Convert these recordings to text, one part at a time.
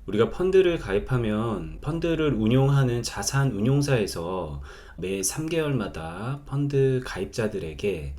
우리가 펀드를 가입하면 펀드를 운용하는 자산 운용사에서 매 3개월마다 펀드 가입자들에게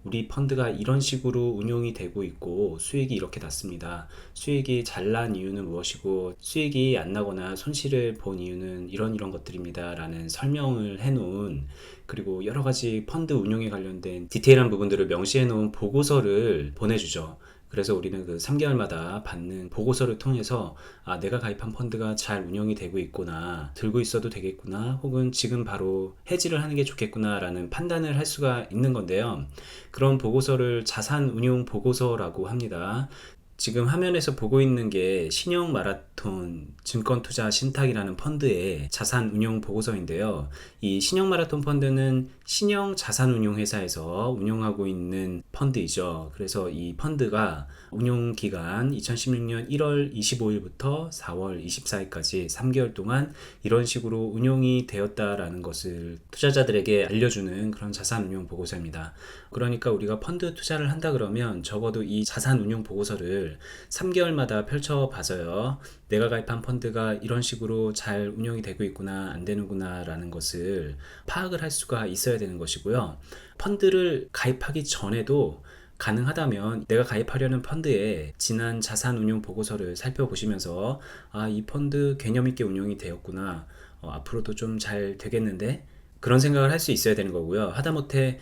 우리 펀드가 이런 식으로 운용이 되고 있고 수익이 이렇게 났습니다. 수익이 잘 난 이유는 무엇이고 수익이 안 나거나 손실을 본 이유는 이런 것들입니다 라는 설명을 해놓은, 그리고 여러 가지 펀드 운용에 관련된 디테일한 부분들을 명시해 놓은 보고서를 보내주죠. 그래서 우리는 그 3개월마다 받는 보고서를 통해서 내가 가입한 펀드가 잘 운영이 되고 있구나, 들고 있어도 되겠구나, 혹은 지금 바로 해지를 하는 게 좋겠구나 라는 판단을 할 수가 있는 건데요. 그런 보고서를 자산 운용 보고서라고 합니다. 지금 화면에서 보고 있는 게 신영 마라톤 증권 투자 신탁이라는 펀드의 자산 운용 보고서인데요. 이 신영 마라톤 펀드는 신영 자산 운용 회사에서 운용하고 있는 펀드이죠. 그래서 이 펀드가 운용 기간 2016년 1월 25일부터 4월 24일까지 3개월 동안 이런 식으로 운용이 되었다라는 것을 투자자들에게 알려주는 그런 자산 운용 보고서입니다. 그러니까 우리가 펀드 투자를 한다 그러면 적어도 이 자산 운용 보고서를 3개월마다 펼쳐봐서요, 내가 가입한 펀드가 이런 식으로 잘 운영이 되고 있구나 안 되는구나 라는 것을 파악을 할 수가 있어야 되는 것이고요. 펀드를 가입하기 전에도 가능하다면 내가 가입하려는 펀드의 지난 자산 운용 보고서를 살펴보시면서 이 펀드 개념 있게 운영이 되었구나, 앞으로도 좀 잘 되겠는데, 그런 생각을 할 수 있어야 되는 거고요. 하다못해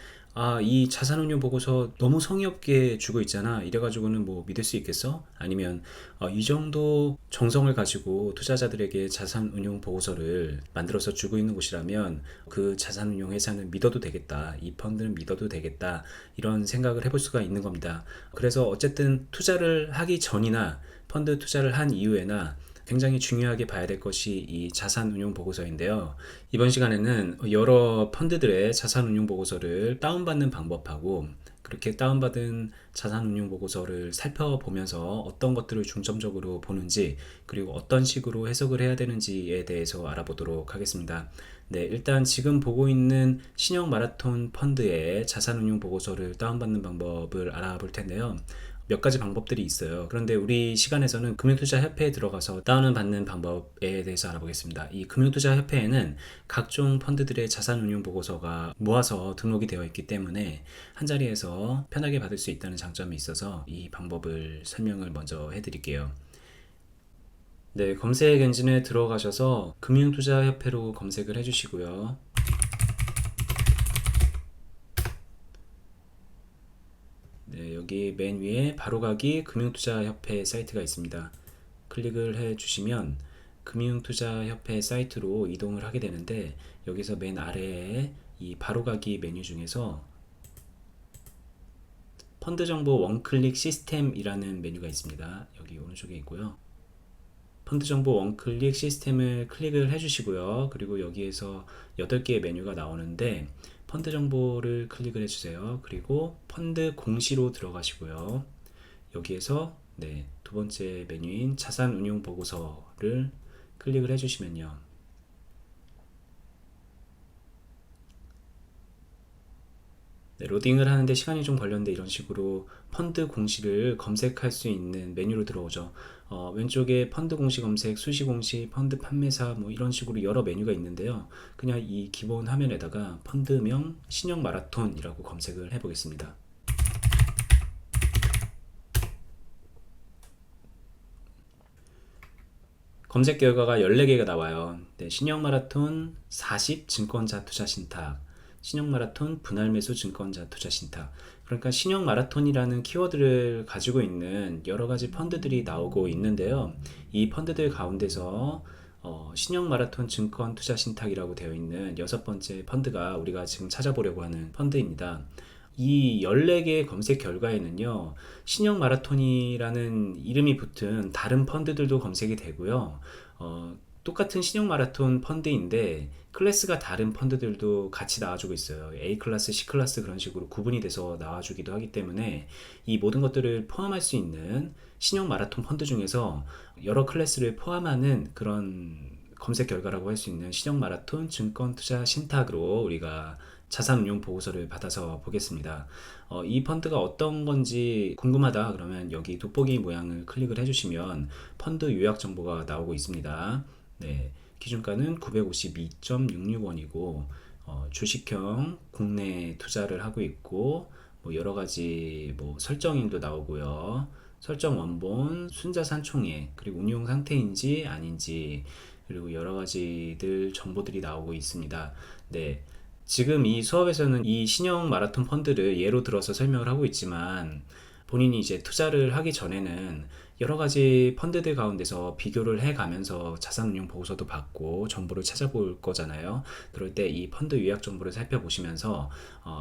이 자산운용 보고서 너무 성의 없게 주고 있잖아, 이래가지고는 뭐 믿을 수 있겠어? 아니면 이 정도 정성을 가지고 투자자들에게 자산운용 보고서를 만들어서 주고 있는 곳이라면 그 자산운용 회사는 믿어도 되겠다, 이 펀드는 믿어도 되겠다, 이런 생각을 해볼 수가 있는 겁니다. 그래서 어쨌든 투자를 하기 전이나 펀드 투자를 한 이후에나 굉장히 중요하게 봐야 될 것이 이 자산운용 보고서인데요. 이번 시간에는 여러 펀드들의 자산운용 보고서를 다운받는 방법하고, 그렇게 다운받은 자산운용 보고서를 살펴보면서 어떤 것들을 중점적으로 보는지, 그리고 어떤 식으로 해석을 해야 되는지에 대해서 알아보도록 하겠습니다. 네, 일단 지금 보고 있는 신형 마라톤 펀드의 자산운용 보고서를 다운받는 방법을 알아볼 텐데요. 몇 가지 방법들이 있어요. 그런데 우리 시간에서는 금융투자협회에 들어가서 다운을 받는 방법에 대해서 알아보겠습니다. 이 금융투자협회에는 각종 펀드들의 자산운용 보고서가 모아서 등록이 되어 있기 때문에 한자리에서 편하게 받을 수 있다는 장점이 있어서 이 방법을 설명을 먼저 해드릴게요. 네, 검색 엔진에 들어가셔서 금융투자협회로 검색을 해주시고요. 네, 여기 맨 위에 바로가기 금융투자협회 사이트가 있습니다. 클릭을 해주시면 금융투자협회 사이트로 이동을 하게 되는데, 여기서 맨 아래에 이 바로가기 메뉴 중에서 펀드정보 원클릭 시스템이라는 메뉴가 있습니다. 여기 오른쪽에 있고요. 펀드정보 원클릭 시스템을 클릭을 해주시고요. 그리고 여기에서 8개의 메뉴가 나오는데 펀드 정보를 클릭을 해주세요. 그리고 펀드 공시로 들어가시고요. 여기에서 두 번째 메뉴인 자산 운용 보고서를 클릭을 해주시면요, 로딩을 하는데 시간이 좀 걸렸는데 이런 식으로 펀드 공시를 검색할 수 있는 메뉴로 들어오죠. 왼쪽에 펀드 공시 검색, 수시 공시, 펀드 판매사 뭐 이런 식으로 여러 메뉴가 있는데요. 그냥 이 기본 화면에다가 펀드명 신형 마라톤이라고 검색을 해보겠습니다. 검색 결과가 14개가 나와요. 신형 마라톤 40 증권자 투자 신탁, 신형 마라톤 분할 매수 증권자 투자 신탁. 그러니까 신형 마라톤이라는 키워드를 가지고 있는 여러 가지 펀드들이 나오고 있는데요. 이 펀드들 가운데서 신형 마라톤 증권 투자 신탁이라고 되어 있는 6번째 펀드가 우리가 지금 찾아보려고 하는 펀드입니다. 이 14개의 검색 결과에는요, 신형 마라톤이라는 이름이 붙은 다른 펀드들도 검색이 되고요. 똑같은 신형 마라톤 펀드인데 클래스가 다른 펀드들도 같이 나와주고 있어요. A클래스, C클래스 그런 식으로 구분이 돼서 나와주기도 하기 때문에 이 모든 것들을 포함할 수 있는 신형 마라톤 펀드 중에서 여러 클래스를 포함하는 그런 검색 결과라고 할 수 있는 신영 마라톤 증권 투자 신탁으로 우리가 자산 운용 보고서를 받아서 보겠습니다. 이 펀드가 어떤 건지 궁금하다 그러면 여기 돋보기 모양을 클릭을 해주시면 펀드 요약 정보가 나오고 있습니다. 네, 기준가는 952.66원이고 주식형 국내 투자를 하고 있고 뭐 여러 가지 뭐 설정인도 나오고요. 설정 원본, 순자산 총액, 그리고 운용 상태인지 아닌지, 그리고 여러 가지들 정보들이 나오고 있습니다. 네. 지금 이 수업에서는 이 신형 마라톤 펀드를 예로 들어서 설명을 하고 있지만 본인이 이제 투자를 하기 전에는 여러 가지 펀드들 가운데서 비교를 해 가면서 자산운용 보고서도 받고 정보를 찾아볼 거잖아요. 그럴 때 이 펀드 요약 정보를 살펴보시면서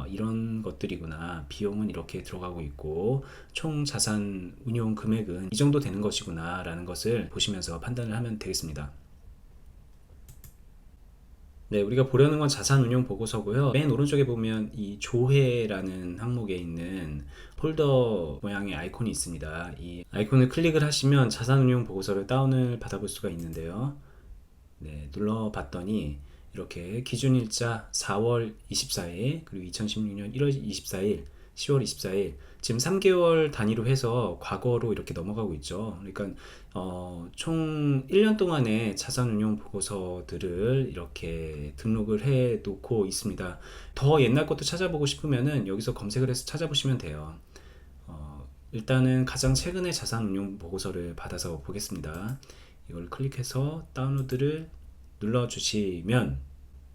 이런 것들이구나, 비용은 이렇게 들어가고 있고 총 자산 운용 금액은 이 정도 되는 것이구나 라는 것을 보시면서 판단을 하면 되겠습니다. 네, 우리가 보려는 건 자산운용 보고서고요. 맨 오른쪽에 보면 이 조회라는 항목에 있는 폴더 모양의 아이콘이 있습니다. 이 아이콘을 클릭을 하시면 자산운용 보고서를 다운을 받아볼 수가 있는데요. 네, 눌러봤더니 이렇게 기준일자 4월 24일, 그리고 2016년 1월 24일, 10월 24일, 지금 3개월 단위로 해서 과거로 이렇게 넘어가고 있죠. 그러니까 총 1년 동안의 자산운용 보고서들을 이렇게 등록을 해 놓고 있습니다. 더 옛날 것도 찾아보고 싶으면은 여기서 검색을 해서 찾아보시면 돼요. 일단은 가장 최근의 자산운용 보고서를 받아서 보겠습니다. 이걸 클릭해서 다운로드를 눌러주시면,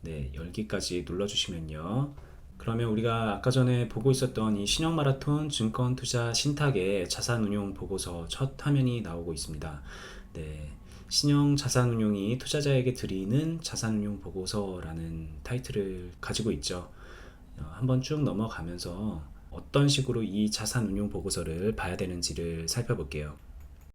네, 열기까지 눌러주시면요. 그러면 우리가 아까 전에 보고 있었던 이 신형 마라톤 증권 투자 신탁의 자산운용 보고서 첫 화면이 나오고 있습니다. 네, 신형 자산운용이 투자자에게 드리는 자산운용 보고서라는 타이틀을 가지고 있죠. 한번 쭉 넘어가면서 어떤 식으로 이 자산운용 보고서를 봐야 되는지를 살펴볼게요.